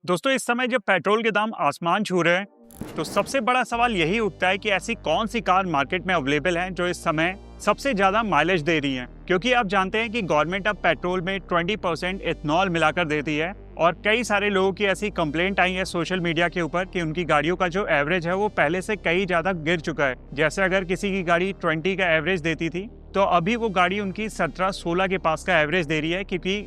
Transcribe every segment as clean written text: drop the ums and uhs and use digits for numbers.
दोस्तों इस समय जब पेट्रोल के दाम आसमान छू रहे हैं तो सबसे बड़ा सवाल यही उठता है कि ऐसी कौन सी कार मार्केट में अवेलेबल हैं जो इस समय सबसे ज्यादा माइलेज दे रही हैं। क्योंकि आप जानते हैं कि गवर्नमेंट अब पेट्रोल में 20% इथनॉल मिलाकर देती है और कई सारे लोगों की ऐसी कंप्लेंट आई है सोशल मीडिया के ऊपर कि उनकी गाड़ियों का जो एवरेज है वो पहले से कई ज्यादा गिर चुका है। जैसे अगर किसी की गाड़ी 20 का एवरेज देती थी तो अभी वो गाड़ी उनकी 17-16 के पास का एवरेज दे रही है, क्योंकि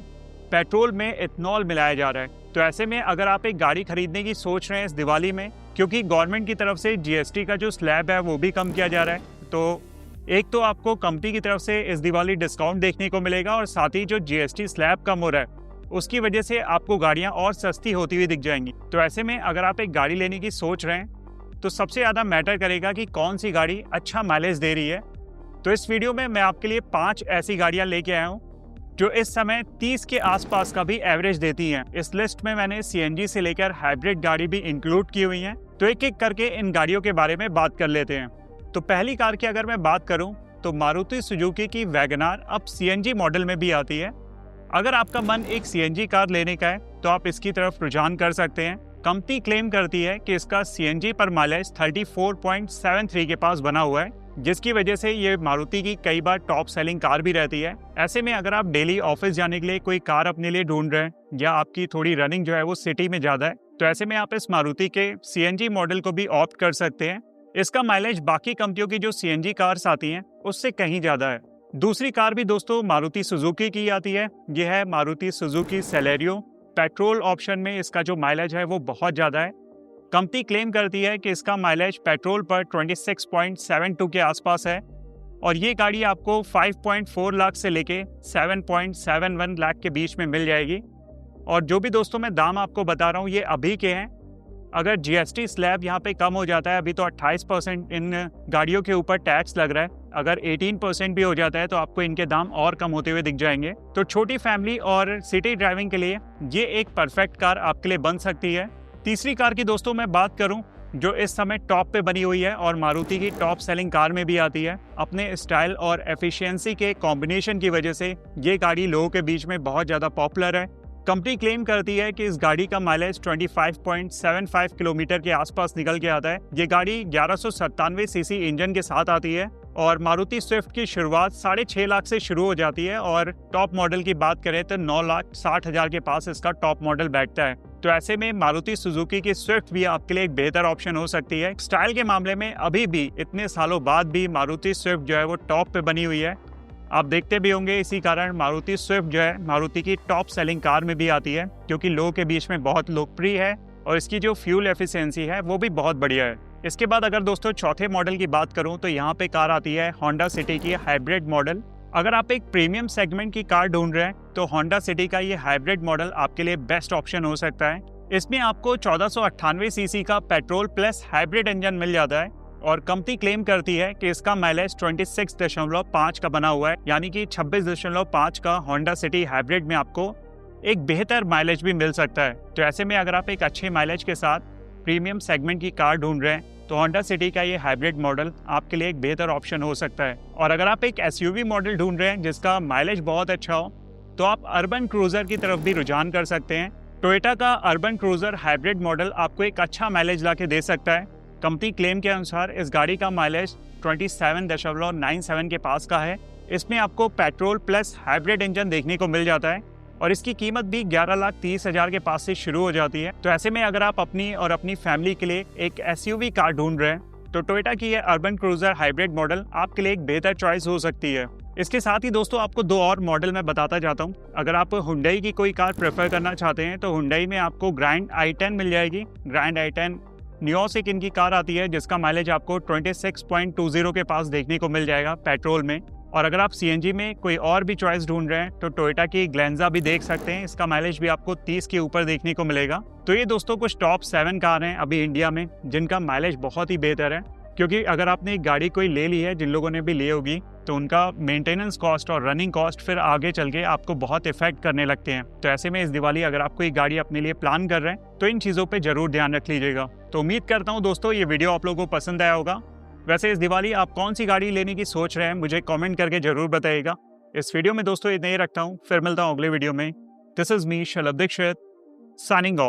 पेट्रोल में इथनॉल मिलाया जा रहा है। तो ऐसे में अगर आप एक गाड़ी खरीदने की सोच रहे हैं इस दिवाली में, क्योंकि गवर्नमेंट की तरफ से जीएसटी का जो स्लैब है वो भी कम किया जा रहा है, तो एक तो आपको कंपनी की तरफ से इस दिवाली डिस्काउंट देखने को मिलेगा और साथ ही जो जीएसटी स्लैब कम हो रहा है उसकी वजह से आपको गाड़ियां और सस्ती होती हुई दिख जाएंगी। तो ऐसे में अगर आप एक गाड़ी लेने की सोच रहे हैं तो सबसे ज़्यादा मैटर करेगा कि कौन सी गाड़ी अच्छा माइलेज दे रही है। तो इस वीडियो में मैं आपके लिए 5 ऐसी गाड़ियाँ लेके आया हूँ जो इस समय 30 के आसपास का भी एवरेज देती हैं। इस लिस्ट में मैंने सीएनजी से लेकर हाइब्रिड गाड़ी भी इंक्लूड की हुई हैं। तो एक एक करके इन गाड़ियों के बारे में बात कर लेते हैं। तो पहली कार की अगर मैं बात करूं तो मारुति सुजुकी की वैगनार अब सीएनजी मॉडल में भी आती है। अगर आपका मन एक सीएनजी कार लेने का है तो आप इसकी तरफ रुझान कर सकते हैं। कंपनी क्लेम करती है कि इसका सीएनजी पर माइलेज 34.73 के पास बना हुआ है, जिसकी वजह से ये मारुति की कई बार टॉप सेलिंग कार भी रहती है। ऐसे में अगर आप डेली ऑफिस जाने के लिए कोई कार अपने लिए ढूंढ रहे हैं या आपकी थोड़ी रनिंग जो है वो सिटी में ज़्यादा है, तो ऐसे में आप इस मारुति के सीएनजी मॉडल को भी ऑप्ट कर सकते हैं। इसका माइलेज बाकी कंपनियों की जो सीएनजी कार्स आती हैं उससे कहीं ज़्यादा है। दूसरी कार भी दोस्तों मारुति सुजुकी की आती है। यह है Maruti Suzuki Celerio. Petrol option में इसका जो माइलेज है वो बहुत ज़्यादा है। कंपनी क्लेम करती है कि इसका माइलेज पेट्रोल पर 26.72 के आसपास है और ये गाड़ी आपको 5.4 लाख से लेके 7.71 लाख के बीच में मिल जाएगी। और जो भी दोस्तों मैं दाम आपको बता रहा हूँ ये अभी के हैं। अगर जीएसटी स्लैब यहाँ पे कम हो जाता है, अभी तो 28% इन गाड़ियों के ऊपर टैक्स लग रहा है, अगर 18% भी हो जाता है तो आपको इनके दाम और कम होते हुए दिख जाएंगे। तो छोटी फैमिली और सिटी ड्राइविंग के लिए ये एक परफेक्ट कार आपके लिए बन सकती है। तीसरी कार की दोस्तों मैं बात करूं जो इस समय टॉप पे बनी हुई है और मारुति की टॉप सेलिंग कार में भी आती है। अपने स्टाइल और एफिशिएंसी के कॉम्बिनेशन की वजह से ये गाड़ी लोगों के बीच में बहुत ज़्यादा पॉपुलर है। कंपनी क्लेम करती है कि इस गाड़ी का माइलेज 25.75 किलोमीटर के आसपास निकल के आता है। ये गाड़ी 1197 सीसी इंजन के साथ आती है और मारुति स्विफ्ट की शुरुआत 6.5 लाख से शुरू हो जाती है और टॉप मॉडल की बात करें तो 9,60,000 के पास इसका टॉप मॉडल बैठता है। तो ऐसे में मारुति सुजुकी की स्विफ्ट भी आपके लिए एक बेहतर ऑप्शन हो सकती है। स्टाइल के मामले में अभी भी इतने सालों बाद भी मारुति स्विफ्ट जो है वो टॉप पे बनी हुई है। आप देखते भी होंगे इसी कारण मारुति स्विफ्ट जो है मारुति की टॉप सेलिंग कार में भी आती है, क्योंकि लोगों के बीच में बहुत लोकप्रिय है और इसकी जो फ्यूल एफिशिएंसी है वो भी बहुत बढ़िया है। इसके बाद अगर दोस्तों चौथे मॉडल की बात करूं तो यहाँ पे कार आती है होंडा सिटी की हाइब्रिड मॉडल। अगर आप एक प्रीमियम सेगमेंट की कार ढूंढ रहे हैं तो होंडा सिटी का ये हाइब्रिड मॉडल आपके लिए बेस्ट ऑप्शन हो सकता है। इसमें आपको 1498 सीसी का पेट्रोल प्लस हाइब्रिड इंजन मिल जाता है और कंपनी क्लेम करती है कि इसका माइलेज 26.5 का बना हुआ है, यानी कि 26.5 का होंडा सिटी हाइब्रिड में आपको एक बेहतर माइलेज भी मिल सकता है। तो ऐसे में अगर आप एक अच्छे माइलेज के साथ प्रीमियम सेगमेंट की कार ढूंढ रहे हैं तो होंडा सिटी का ये हाइब्रिड मॉडल आपके लिए एक बेहतर ऑप्शन हो सकता है। और अगर आप एक एसयूवी मॉडल ढूंढ रहे हैं जिसका माइलेज बहुत अच्छा हो तो आप अर्बन क्रूजर की तरफ भी रुझान कर सकते हैं। टोयोटा का अर्बन क्रूजर हाइब्रिड मॉडल आपको एक अच्छा माइलेज ला के दे सकता है। कंपनी क्लेम के अनुसार इस गाड़ी का माइलेज 27.97 के पास का है। इसमें आपको पेट्रोल प्लस हाइब्रिड इंजन देखने को मिल जाता है और इसकी कीमत भी 11,30,000 के पास से शुरू हो जाती है। तो ऐसे में अगर आप अपनी और अपनी फैमिली के लिए एक एसयूवी कार ढूंढ रहे हैं तो टोयोटा की ये अर्बन क्रूजर हाइब्रिड मॉडल आपके लिए एक बेहतर चॉइस हो सकती है। इसके साथ ही दोस्तों आपको 2 और मॉडल मैं बताता जाता हूँ। अगर आप हुंडई की कोई कार प्रेफर करना चाहते हैं तो हुंडई में आपको ग्रैंड i10 मिल जाएगी। ग्रैंड i10 नियोस एक इनकी कार आती है जिसका माइलेज आपको 26.20 के पास देखने को मिल जाएगा पेट्रोल में। और अगर आप सीएनजी में कोई और भी चॉइस ढूंढ रहे हैं तो टोयोटा की ग्लेंजा भी देख सकते हैं। इसका माइलेज भी आपको 30 के ऊपर देखने को मिलेगा। तो ये दोस्तों कुछ टॉप 7 कार हैं अभी इंडिया में जिनका माइलेज बहुत ही बेहतर है, क्योंकि अगर आपने एक गाड़ी कोई ले ली है, जिन लोगों ने भी ली होगी, तो उनका मेंटेनेंस कॉस्ट और रनिंग कॉस्ट फिर आगे चल के आपको बहुत इफेक्ट करने लगते हैं। तो ऐसे में इस दिवाली अगर आप कोई गाड़ी अपने लिए प्लान कर रहे हैं तो इन चीज़ों पे जरूर ध्यान रख लीजिएगा। तो उम्मीद करता हूँ दोस्तों ये वीडियो आप लोगों को पसंद आया होगा। वैसे इस दिवाली आप कौन सी गाड़ी लेने की सोच रहे हैं मुझे कॉमेंट करके जरूर बताइएगा। इस वीडियो में दोस्तों इतना ही रखता हूँ, फिर मिलता हूँ अगले वीडियो में। This is me Shalabh Dixit signing of.